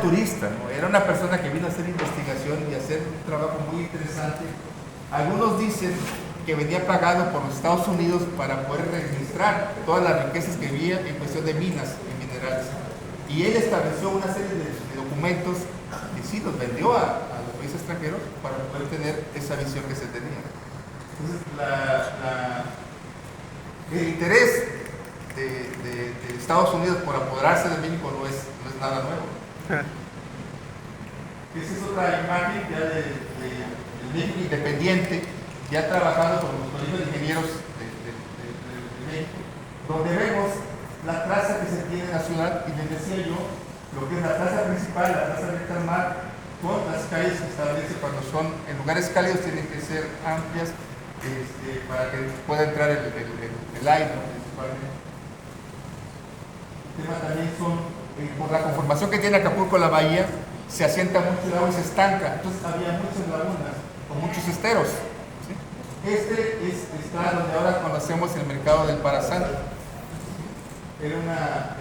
turista, ¿no? Era una persona que vino a hacer investigación y a hacer un trabajo muy interesante. Algunos dicen que venía pagado por los Estados Unidos para poder registrar todas las riquezas que había en cuestión de minas y minerales. Y él estableció una serie de documentos que sí los vendió a los países extranjeros para poder tener esa visión que se tenía. Entonces, el interés de Estados Unidos por apoderarse de México no es nada nuevo. Esa es otra imagen ya de México independiente, ya trabajando con los colegios de ingenieros de México, donde vemos la traza que se tiene en la ciudad, y les decía yo, lo que es la plaza principal, la plaza abierta al mar, con las calles que establece cuando son en lugares cálidos, tienen que ser amplias para que pueda entrar el aire, ¿no? Principalmente. El tema también son, por la conformación que tiene Acapulco la bahía, se asienta mucho el agua y se estanca, entonces había muchas lagunas o muchos esteros. ¿Sí? Está donde ahora conocemos el mercado del Parazán. Era una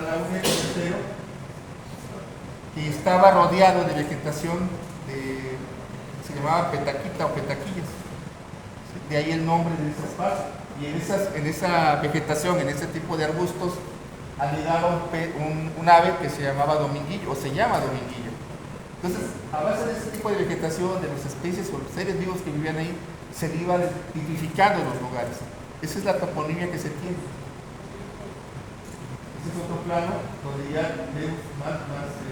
laguna, un estero, que estaba rodeado de vegetación se llamaba petaquita o petaquillas. ¿Sí? De ahí el nombre de ese espacio. Y en esa vegetación, en ese tipo de arbustos, anidaba un ave que se llamaba dominguillo, o se llama dominguillo. Entonces, a base de ese tipo de vegetación, de las especies o los seres vivos que vivían ahí, se iban tipificando los lugares. Esa es la toponimia que se tiene. Este es otro plano donde ya vemos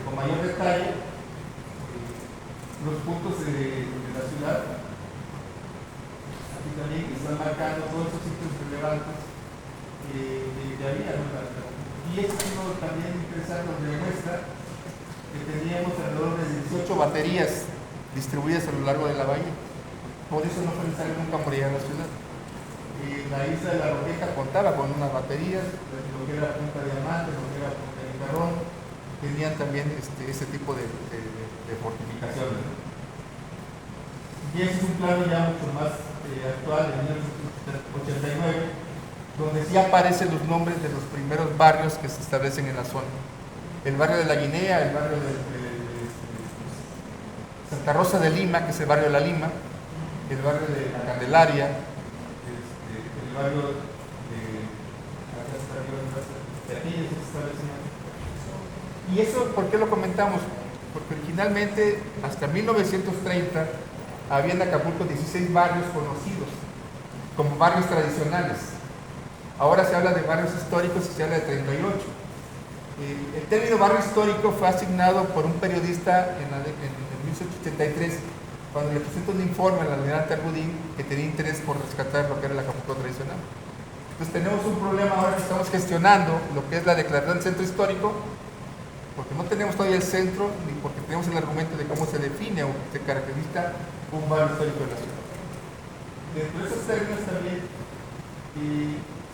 con mayor detalle los puntos de la ciudad. Aquí también están marcando todos esos sitios relevantes que había, ¿no? Y este es uno también interesante donde muestra que teníamos alrededor de 18 baterías distribuidas a lo largo de la bahía. Por eso no fue necesario nunca por llegar a la ciudad. La isla de la Roqueja contaba con unas baterías, lo que era Punta Diamante, lo que era Punta Guijarrón, tenían también ese tipo de fortificaciones. Y ese es un plano ya mucho más actual, de 1989, donde sí aparecen los nombres de los primeros barrios que se establecen en la zona. El barrio de la Guinea, el barrio de Santa Rosa de Lima, que es el barrio de la Lima, el barrio de la Candelaria, el barrio de aquellos establecimientos. ¿Y eso por qué lo comentamos? Porque originalmente, hasta 1930, había en Acapulco 16 barrios conocidos como barrios tradicionales. Ahora se habla de barrios históricos y se habla de 38. El término barrio histórico fue asignado por un periodista en 1883, cuando le presentó un informe al almirante Argudín que tenía interés por rescatar lo que era el Acapulco tradicional. Entonces tenemos un problema ahora que estamos gestionando lo que es la declaración del centro histórico, porque no tenemos todavía el centro, ni porque tenemos el argumento de cómo se define o se caracteriza un barrio histórico de la ciudad. Dentro de esos términos también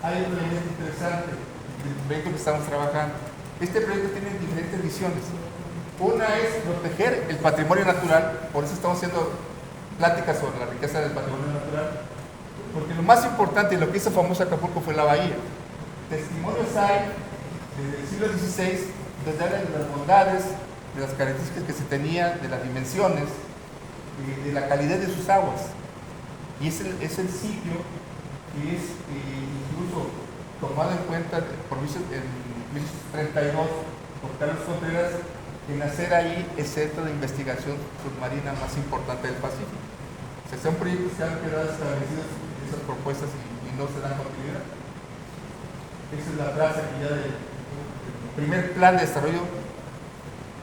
hay un elemento interesante del proyecto que estamos trabajando. Este proyecto tiene diferentes visiones. Una es proteger el patrimonio natural, por eso estamos haciendo pláticas sobre la riqueza del patrimonio natural, porque lo más importante y lo que hizo famoso Acapulco fue la bahía. Testimonios hay desde el siglo XVI, donde hablan de las bondades, de las características que se tenían, de las dimensiones, de la calidad de sus aguas. Y es el sitio que es incluso tomado en cuenta por en 1932 por Carlos Contreras, en hacer ahí el centro de investigación submarina más importante del Pacífico. O sea, son proyectos que han quedado establecidos en esas propuestas y no se dan continuidad. Esa es la plaza que ya del primer plan de desarrollo,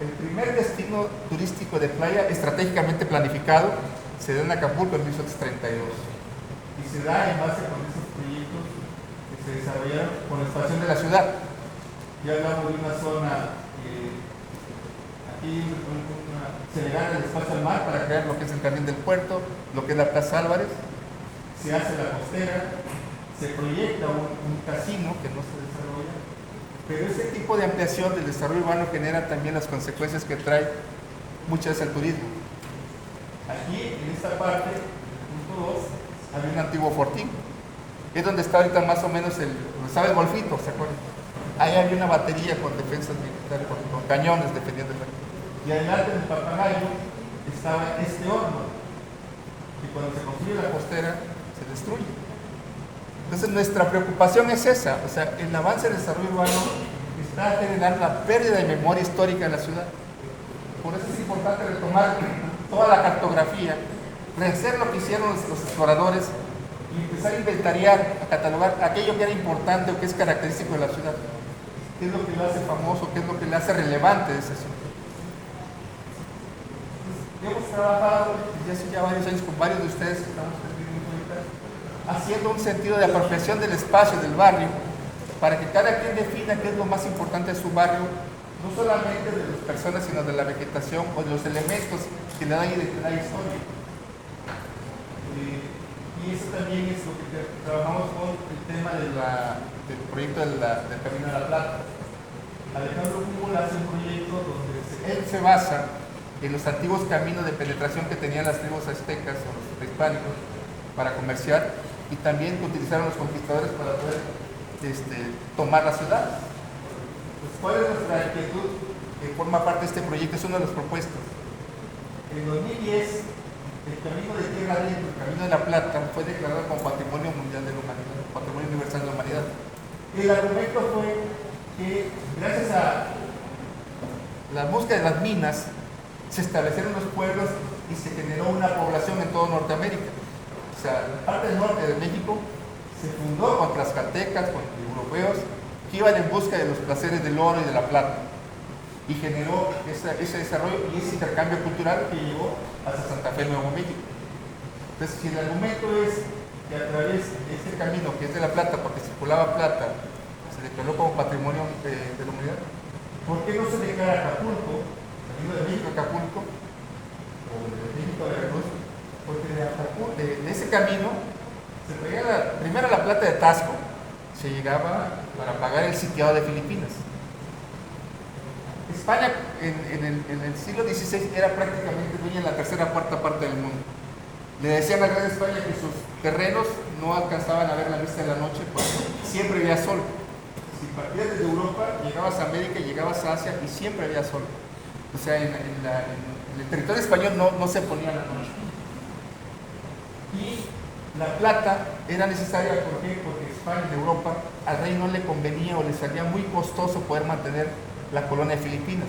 el primer destino turístico de playa estratégicamente planificado se da en Acapulco en 1832 y se da en base con esos proyectos que se desarrollaron con la expansión de la ciudad. Ya hablamos de una zona aquí se le gana el espacio al mar para crear lo que es el Jardín del Puerto, lo que es la Plaza Álvarez, se hace la costera, se proyecta un casino que no se desarrolla, pero ese tipo de ampliación del desarrollo urbano genera también las consecuencias que trae muchas veces el turismo. Aquí, en esta parte, en el punto 2, hay un antiguo fortín, es donde está ahorita más o menos ¿sabe el Golfito? ¿Se acuerdan? ahí había una batería con defensas militares, con cañones defendiendo el barrio. Y adelante del Papagayo estaba este horno, que cuando se construye la costera se destruye. Entonces nuestra preocupación es esa, o sea, el avance del desarrollo urbano está generando la pérdida de memoria histórica de la ciudad. Por eso es importante retomar toda la cartografía, rehacer lo que hicieron los exploradores y empezar a inventariar, a catalogar aquello que era importante o que es característico de la ciudad. ¿Qué es lo que lo hace famoso? ¿Qué es lo que le hace relevante de esa ciudad? Hemos trabajado desde hace ya varios años con varios de ustedes que estamos haciendo un sentido de apropiación del espacio del barrio para que cada quien defina qué es lo más importante de su barrio, no solamente de las personas, sino de la vegetación o de los elementos que le dan identidad histórica. Y eso también es lo que trabajamos con el tema del proyecto del Camino de la Plata. Alejandro Cúmula hace un proyecto donde él se basa en los antiguos caminos de penetración que tenían las tribus aztecas o los prehispánicos para comerciar, y también que utilizaron los conquistadores para poder tomar la ciudad. Pues, ¿cuál es nuestra inquietud que forma parte de este proyecto? Es una de las propuestas. En 2010, el Camino de Tierra Adentro, el Camino de la Plata, fue declarado como Patrimonio Mundial de la Humanidad, Patrimonio Universal de la Humanidad. El argumento fue que gracias a la búsqueda de las minas se establecieron los pueblos y se generó una población en todo Norteamérica. O sea, la parte del norte de México se fundó con tlaxcaltecas, con europeos que iban en busca de los placeres del oro y de la plata, y generó ese desarrollo y ese intercambio cultural que llevó hasta Santa Fe, Nuevo México. Entonces, si el argumento es que a través de este camino, que es de la plata, porque circulaba plata, se declaró como patrimonio de la humanidad, ¿por qué no se declara Acapulco, el Camino de México a Acapulco, o de México a Veracruz? Porque de ese camino se traía primero la plata de Tasco, se llegaba para pagar el sitiado de Filipinas. España en el siglo XVI era prácticamente dueña de la tercera cuarta parte del mundo. Le decían a la Gran España que sus terrenos no alcanzaban a ver la vista de la noche porque siempre había sol. Si partías desde Europa, llegabas a América, llegabas a Asia y siempre había sol. O sea, en el territorio español no se ponía la noche. Y la plata era necesaria, ¿por qué? Porque España, en Europa, al rey no le convenía o le salía muy costoso poder mantener la colonia de Filipinas.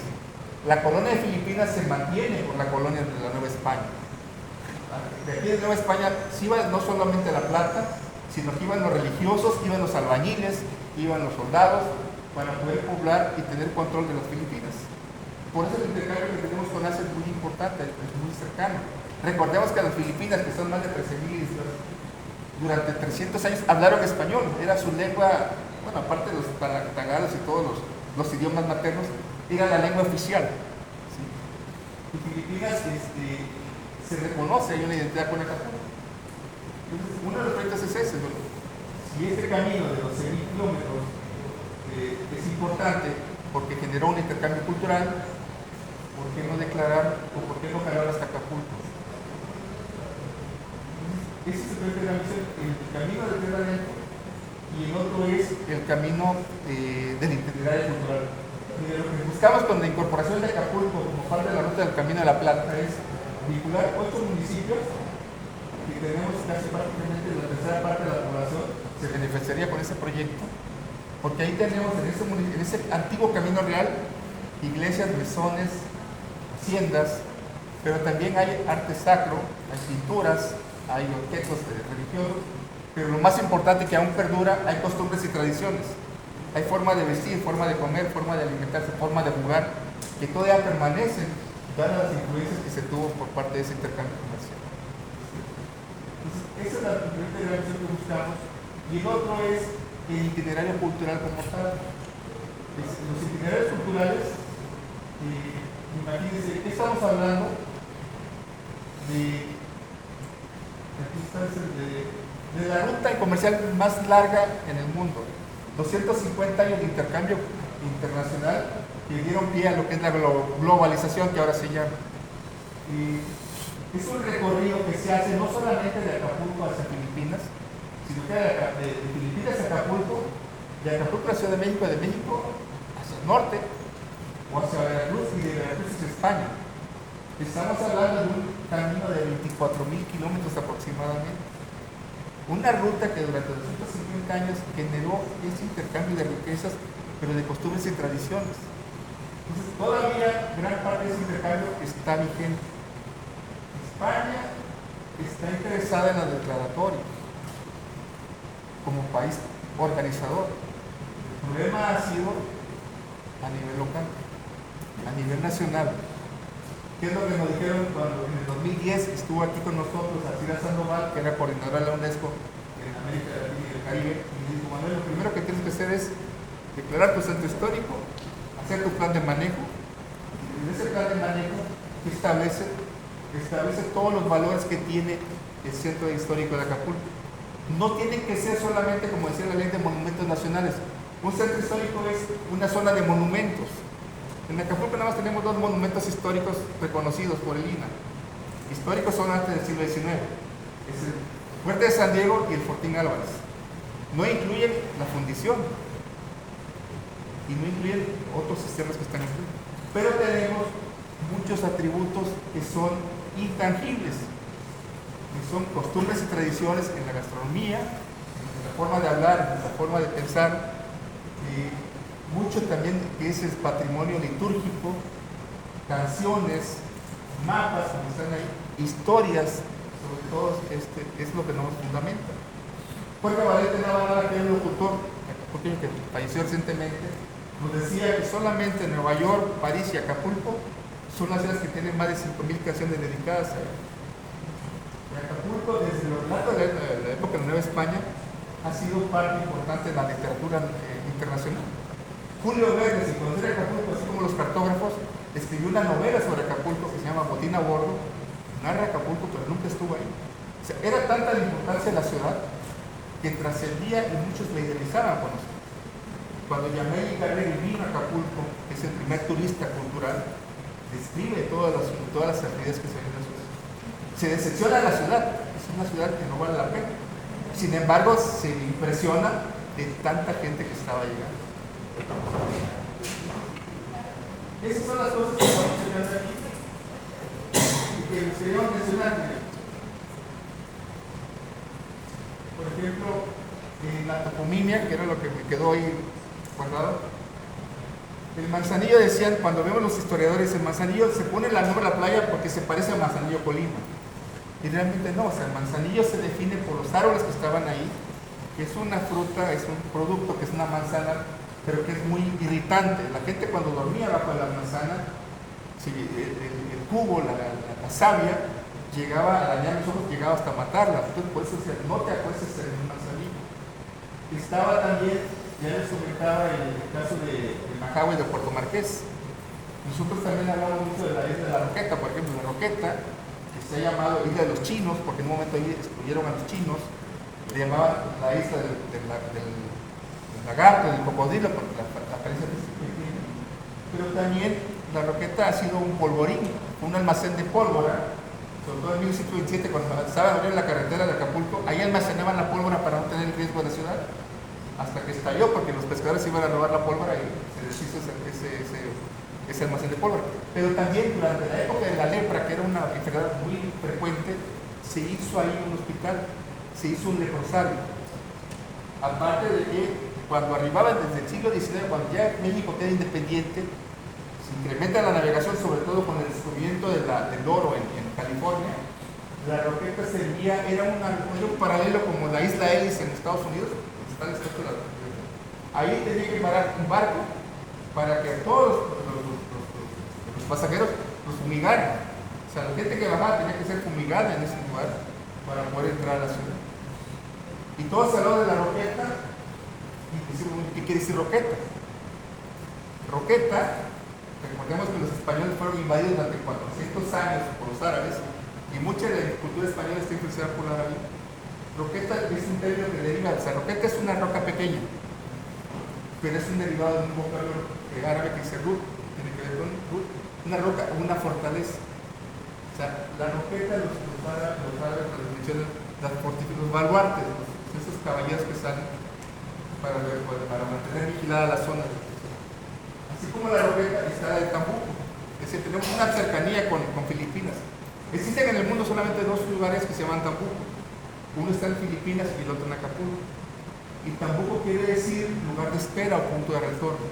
La colonia de Filipinas se mantiene por la colonia de la Nueva España. De aquí de Nueva España sí iba no solamente la plata, sino que iban los religiosos, iban los albañiles, iban los soldados, para poder poblar y tener control de las Filipinas. Por eso el intercambio que tenemos con Asia es muy importante, es muy cercano. Recordemos que las Filipinas, que son más de 13,000 islas, durante 300 años hablaron español, era su lengua, bueno, aparte de los tagalos y todos los idiomas maternos, era la lengua oficial. ¿Sí? Y Filipinas se reconoce, hay una identidad con Acapulco. Entonces, uno de los proyectos es ese, ¿no? Si este camino de 12,000 kilómetros es importante porque generó un intercambio cultural, ¿por qué no declarar o por qué no jalar hasta Acapulco? Ese es el proyecto de la misión, el camino de tierra adentro, y el otro es el camino del itinerario cultural. Y lo que buscamos con la incorporación de Acapulco como parte de la ruta del Camino de la Plata es vincular 8 municipios que tenemos casi prácticamente la tercera parte de la población se beneficiaría con ese proyecto, porque ahí tenemos en ese antiguo camino real iglesias, mesones, haciendas, pero también hay arte sacro, hay pinturas, hay objetos religiosos, pero lo más importante que aún perdura, hay costumbres y tradiciones. Hay forma de vestir, forma de comer, forma de alimentarse, forma de jugar, que todavía permanecen, dadas las influencias que se tuvo por parte de ese intercambio comercial. Entonces, esa es la primera dirección que buscamos. Y el otro es el itinerario cultural como tal. Los itinerarios culturales, imagínense, ¿qué estamos hablando? De la ruta comercial más larga en el mundo. 250 años de intercambio internacional que dieron pie a lo que es la globalización que ahora se llama. Es un recorrido que se hace no solamente de Acapulco hacia Filipinas, sino que de Filipinas a Acapulco de Acapulco a la Ciudad de México hacia el norte, o hacia Veracruz, y de Veracruz hacia España. Estamos hablando de un camino de 24,000 kilómetros aproximadamente. Una ruta que durante 250 años generó ese intercambio de riquezas, pero de costumbres y tradiciones. Entonces, todavía gran parte de ese intercambio está vigente. España está interesada en la declaratoria como país organizador. El problema ha sido a nivel local, a nivel nacional. ¿Qué es lo que nos dijeron cuando en el 2010 estuvo aquí con nosotros Alcira Sandoval, que era coordinadora de la UNESCO en América Latina y el Caribe? Y me dijo: Manuel, lo primero que tienes que hacer es declarar tu centro histórico, hacer tu plan de manejo, y en ese plan de manejo establece todos los valores que tiene el centro histórico de Acapulco. No tienen que ser solamente, como decía la ley, de monumentos nacionales. Un centro histórico es una zona de monumentos. En Acapulco nada más tenemos 2 monumentos históricos reconocidos por el INAH. Históricos son antes del siglo XIX. Es el Fuerte de San Diego y el Fortín Álvarez. No incluyen la fundición y no incluyen otros sistemas que están incluidos. Pero tenemos muchos atributos que son intangibles, que son costumbres y tradiciones en la gastronomía, en la forma de hablar, en la forma de pensar. Mucho también que es el patrimonio litúrgico, canciones, mapas como están ahí, historias, sobre todo es lo que nos fundamenta. Jorge Valente Navarra, que es un locutor que falleció recientemente, nos decía que solamente Nueva York, París y Acapulco son las ciudades que tienen más de 5,000 canciones dedicadas a él. Y Acapulco, desde los relatos de la época de la Nueva España, ha sido parte importante de la literatura internacional. Julio Verne, sin conocer Acapulco, así como los cartógrafos, escribió una novela sobre Acapulco que se llama Botín a bordo. Narra Acapulco, pero nunca estuvo ahí. O sea, era tanta la importancia de la ciudad que trascendía y muchos la idealizaban con nosotros. Cuando Yamel Garregui vino a Acapulco, que es el primer turista cultural, describe todas las actividades que se ven en la ciudad. Se decepciona la ciudad, es una ciudad que no vale la pena. Sin embargo, se impresiona de tanta gente que estaba llegando. Esas son las cosas que vamos a checar aquí y que me gustaría mencionar. Por ejemplo, la toponimia, que era lo que me quedó ahí guardado. El Manzanillo, decían, cuando vemos los historiadores, el Manzanillo se pone el nombre a la playa porque se parece a Manzanillo Colima. Y realmente no, o sea, el Manzanillo se define por los árboles que estaban ahí, que es una fruta, es un producto que es una manzana, pero que es muy irritante. La gente cuando dormía bajo la manzana, el cubo, la savia, llegaba a dañar los ojos, llegaba hasta matarla. Entonces, por eso no te acuestes en un manzanillo. Estaba también, ya les comentaba, el caso de Majahue de Puerto Marqués. Nosotros también hablamos mucho de la isla de la Roqueta, por ejemplo, la Roqueta, que se ha llamado Isla de los Chinos, porque en un momento ahí excluyeron a los chinos, le llamaban la isla del lagarto, del cocodrilo, porque la apariencia que tiene. Pero también la Roqueta ha sido un polvorín, un almacén de pólvora, sobre todo en 1827, cuando estaba abriendo la carretera de Acapulco, ahí almacenaban la pólvora para no tener el riesgo de la ciudad, hasta que estalló, porque los pescadores iban a robar la pólvora y se deshizo ese almacén de pólvora. Pero también durante la época de la lepra, que era una enfermedad muy frecuente, se hizo ahí un hospital, se hizo un leprosario. Aparte de que cuando arribaban desde el siglo XIX, cuando ya México queda independiente, se incrementa la navegación, sobre todo con el descubrimiento del oro en California. La Roqueta era un paralelo como la isla Ellis en Estados Unidos, ahí tenía que parar un barco para que todos los pasajeros los fumigaran. O sea, la gente que bajaba tenía que ser fumigada en ese lugar para poder entrar a la ciudad. Y todo se habló de la Roqueta. ¿Qué quiere decir Roqueta? Roqueta, recordemos que los españoles fueron invadidos durante 400 años por los árabes y mucha de la cultura española está influenciada por la árabe. Roqueta es un término que deriva, o sea, roqueta es una roca pequeña, pero es un derivado de un vocablo árabe que dice rut, tiene que ver con rut, una roca, una fortaleza. O sea, la roqueta, los árabes mencionan los baluartes, esos caballeros que salen para mantener vigilada la zona. Así como la Roqueta está el Tambuco. Es decir, tenemos una cercanía con Filipinas. Existen en el mundo solamente dos lugares que se llaman Tambuco. Uno está en Filipinas y el otro en Acapulco. Y Tambuco quiere decir lugar de espera o punto de retorno.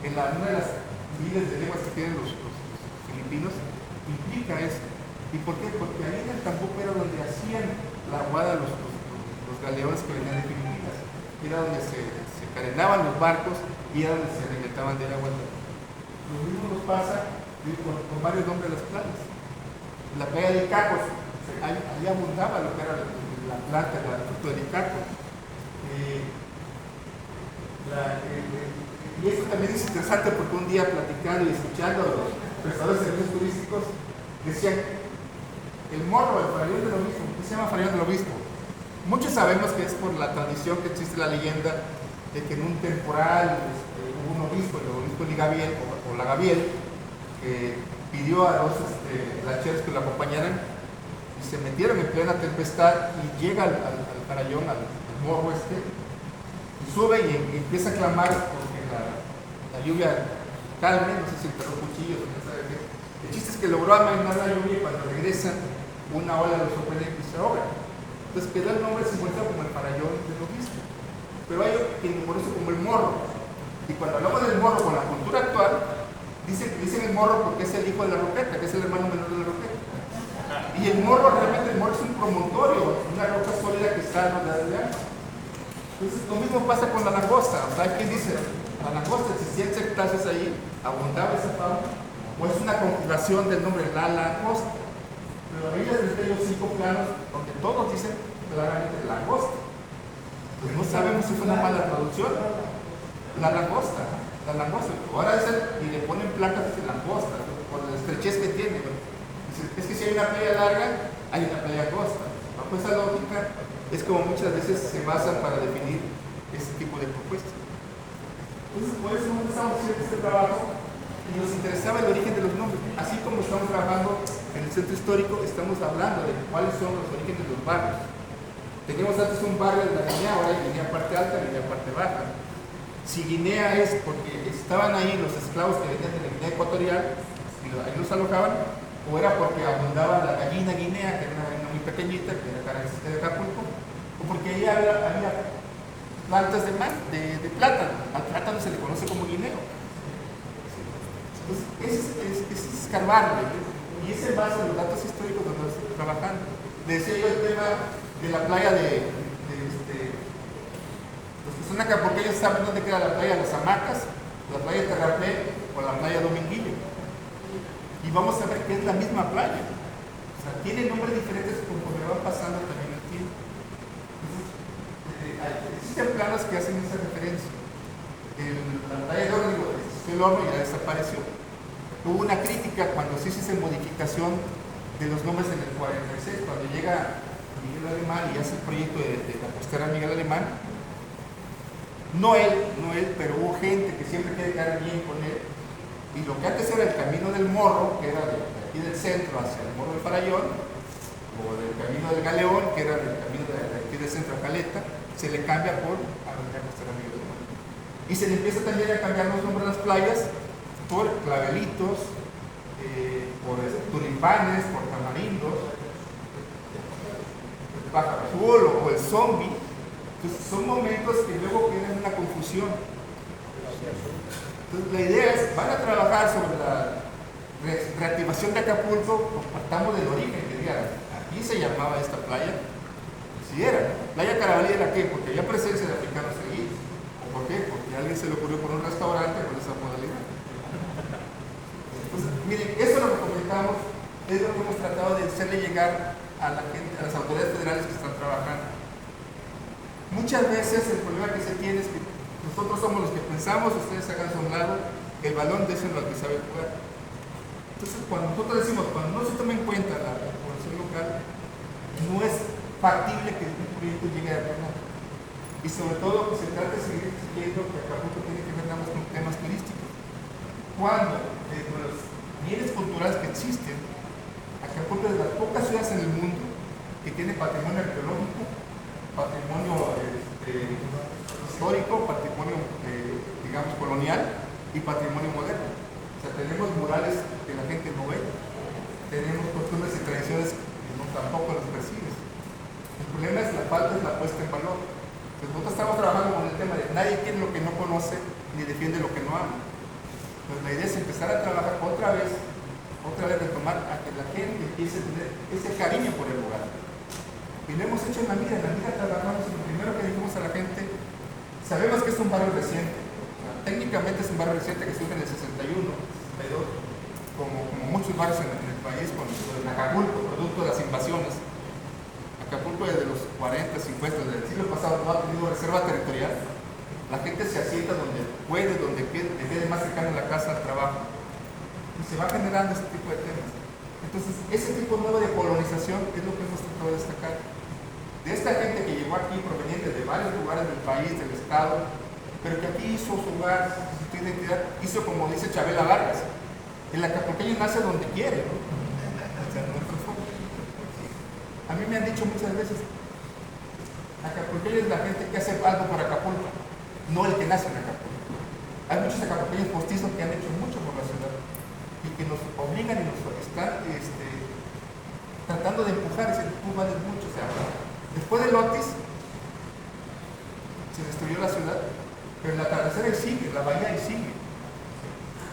Una de las miles de lenguas que tienen los filipinos implica eso. ¿Y por qué? Porque ahí en el Tambuco era donde hacían la aguada los galeones que venían de Filipinas. Era donde se carenaban los barcos y era donde se alimentaban del agua. Lo mismo nos pasa con varios nombres de las playas. La playa de Icacos, ahí abundaba lo que era la planta, el fruto del Icaco. Y esto también es interesante porque un día platicando y escuchando a los prestadores de servicios turísticos decían el morro, el farallón del obispo. ¿Qué se llama farallón del obispo? Muchos sabemos que es por la tradición que existe la leyenda de que en un temporal hubo un obispo, el obispo Ligabiel o Lagabiel, que pidió a dos lancheros que lo acompañaran y se metieron en plena tempestad y llega al farallón, al morro y sube y empieza a clamar porque la lluvia calme, no sé si enterró cuchillos, no sabe qué. El chiste es que logró amainar la lluvia y cuando regresan una ola lo sorprende y se ahoga. Entonces quedó el nombre simbólico como el farallón del obispo. Pero hay quien lo conoce como el morro. Y cuando hablamos del morro con la cultura actual, dicen el morro porque es el hijo de la Roqueta, que es el hermano menor de la Roqueta. Y el morro realmente es un promontorio, una roca sólida que está rodeada de agua. Entonces lo mismo pasa con la langosta. O sea, hay quien dice, la langosta, si 100 hectáreas ahí, abundaba esa fauna, o es una conjugación del nombre la langosta. Pero ahí les doy los 5 planos, donde todos dicen claramente langosta. Pues no sabemos si fue una mala traducción. La langosta. Ahora y le ponen placas de langosta, por la estrechez que tiene. Es que si hay una playa larga, hay una playa angosta. Bajo esa lógica, es como muchas veces se basan para definir este tipo de propuestas. Entonces, por eso empezamos a hacer este trabajo y nos interesaba el origen de los nombres. Así como estamos trabajando en el centro histórico, estamos hablando de cuáles son los orígenes de los barrios. Teníamos antes un barrio de la Guinea, ahora hay Guinea parte alta y Guinea parte baja. Si Guinea es porque estaban ahí los esclavos que venían de la Guinea ecuatorial y ahí los alojaban, o era porque abundaba la gallina guinea, que era una gallina muy pequeñita, que era característica de Acapulco, o porque ahí había plantas de plátano. Al plátano se le conoce como guineo. Entonces, es escarbarle, y es en base a los datos históricos donde estoy trabajando. Le decía yo el tema de la playa los que son acapulqueños saben dónde queda la playa de las Hamacas, la playa de Terraplén o la playa Dominguillo. Y vamos a ver que es la misma playa. O sea, tiene nombres diferentes conforme van pasando también el tiempo. Existen planos que hacen esa referencia. La playa de Órnigo existió el horno y ya desapareció. Hubo una crítica cuando se hizo esa modificación de los nombres en el 46, cuando llega Miguel Alemán y hace el proyecto de la costera Miguel Alemán. No él, pero hubo gente que siempre quiere quedar bien con él. Y lo que antes era el camino del morro, que era de aquí del centro hacia el morro del Farallón, o del camino del Galeón, que era el camino de aquí del centro a Caleta, se le cambia por Avenida Costera Miguel Alemán. Y se le empieza también a cambiar los nombres de las playas por clavelitos, por tulipanes, por tamarindos, el pájaro azul o el zombie. Entonces son momentos que luego tienen una confusión. Entonces la idea es, van a trabajar sobre la reactivación de Acapulco, pues partamos del origen, que digan, aquí se llamaba esta playa, si era, playa Carabalí era qué, porque había presencia de africanos allí, o por qué, porque a alguien se le ocurrió poner un restaurante con esa modalidad. Entonces, miren, eso es lo que comentamos, es lo que hemos tratado de hacerle llegar a la gente, a las autoridades federales que están trabajando. Muchas veces el problema que se tiene es que nosotros somos los que pensamos, ustedes hagan a un lado, el balón de eso es lo que sabe jugar. Entonces, cuando nosotros decimos, cuando no se toma en cuenta la población local, no es factible que un proyecto llegue a ganar. Y sobre todo, se trata de seguir exigiendo que Acapulco tiene que ver nada más con temas turísticos. Cuando, de los bienes culturales que existen, Acapulco es de las pocas ciudades en el mundo que tiene patrimonio arqueológico, patrimonio histórico, patrimonio, digamos, colonial y patrimonio moderno. O sea, tenemos murales que la gente no ve, tenemos costumbres y tradiciones que tampoco los percibes. El problema es la falta de la puesta en valor. Entonces, nosotros estamos trabajando con el tema de nadie quiere lo que no conoce ni defiende lo que no ama. Entonces, la idea es empezar a trabajar otra vez retomar a que la gente empiece a tener ese cariño por el lugar. Y lo hemos hecho en la vida trabajamos y lo primero que dijimos a la gente, sabemos que es un barrio reciente, técnicamente es un barrio reciente que surge en el 61, 62, como muchos barrios en el país, con Acapulco, producto de las invasiones. Acapulco desde los 40, 50, desde el siglo pasado no ha tenido reserva territorial. La gente se asienta donde puede, donde quede más cercano a la casa, al trabajo. Y se va generando este tipo de temas. Entonces, ese tipo nuevo de colonización es lo que hemos tratado de destacar. De esta gente que llegó aquí proveniente de varios lugares del país, del estado, pero que aquí hizo su hogar, su identidad, hizo como dice Chabela Vargas, el acapulqueño nace donde quiere, ¿no? O sea, no es foco. A mí me han dicho muchas veces, acapulqueño es la gente que hace algo por Acapulco, no el que nace en Acapulco. Hay muchos acapulqueños postizos que han hecho mucho por la ciudad y que nos obligan y nos están tratando de empujar, y tú vales mucho. O sea, después del Otis se destruyó la ciudad, pero el atardecer ahí sigue, la bahía ahí sigue.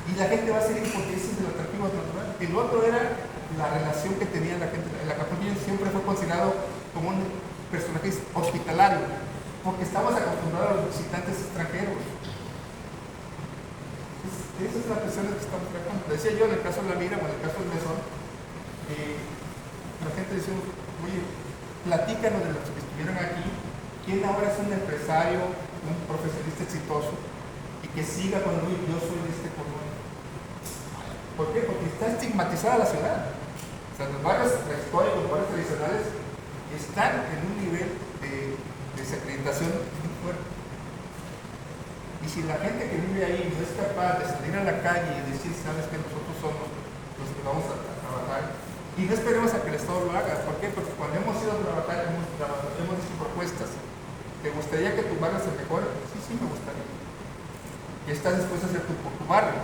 Y la gente va a seguir porque ese es el atractivo natural. El otro era la relación que tenía la gente. El acapulqueño siempre fue considerado como un personaje hospitalario, porque estamos acostumbrados a los visitantes extranjeros. Esa es la presión que estamos tratando. Decía yo en el caso de la Mira o en el caso del Mesón, la gente decía, oye, platícanos de los que estuvieron aquí, quién ahora es un empresario, un profesionista exitoso y que siga con yo soy de este color. ¿Por qué? Porque está estigmatizada la ciudad. O sea, los barrios históricos, los barrios tradicionales están en un nivel de desacreditación muy fuerte. Y si la gente que vive ahí no es capaz de salir a la calle y decir, sabes que nosotros somos los que vamos a trabajar, y no esperemos a que el Estado lo haga. ¿Por qué? Porque cuando hemos ido a trabajar, hemos hecho propuestas. ¿Te gustaría que tu barrio se mejore? Sí, me gustaría. ¿Qué estás dispuesto a hacer tú por tu barrio?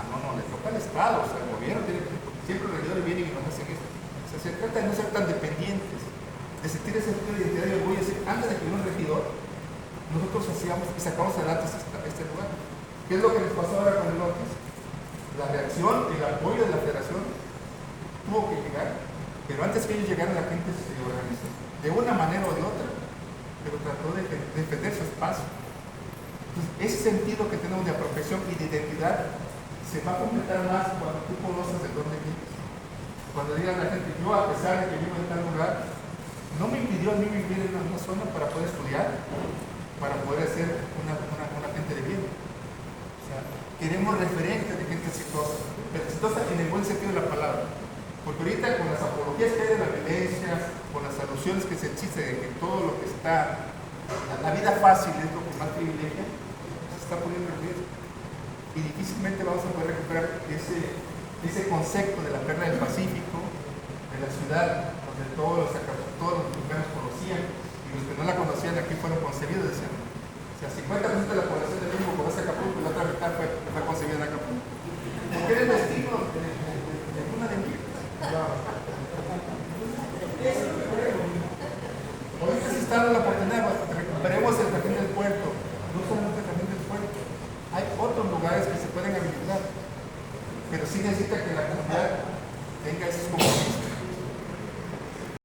No, le toca al Estado, o sea, el gobierno tiene que... Siempre los regidores vienen y nos hacen esto. O sea, se trata de no ser tan dependientes, de sentir ese sentido de identidad y orgullo, decir, antes de que vino un regidor, nosotros hacíamos y sacamos adelante este lugar. ¿Qué es lo que les pasó ahora con el Otis? La reacción, el apoyo de la federación tuvo que llegar, pero antes que ellos llegaran la gente se organizó, de una manera o de otra, pero trató de defender su espacio. Entonces, ese sentido que tenemos de apropiación y de identidad se va a completar más cuando tú conoces de dónde vives. Cuando digan la gente, yo a pesar de que vivo en tal lugar, no me impidió a mí vivir en una zona para poder estudiar, para poder ser una gente de bien. O sea, queremos referentes de gente exitosa, pero exitosa en el buen sentido de la palabra. Porque ahorita con las apologías que hay de la violencia, con las alusiones que se existen de que todo lo que está, la vida fácil es lo que más privilegia, se está poniendo en riesgo. Y difícilmente vamos a poder recuperar ese concepto de la perla del Pacífico, de la ciudad donde todos los mexicanos conocían, y los que no la conocían aquí fueron concebidos, decían. O sea, 50% de la población de México conoce Acapulco y la otra mitad fue concebida en Acapulco. Porque era el destino de una de mí. Ahorita se está dando la oportunidad, recuperemos el jardín del puerto, no solamente el jardín del puerto, hay otros lugares que se pueden habilitar, pero sí necesita que la comunidad tenga esos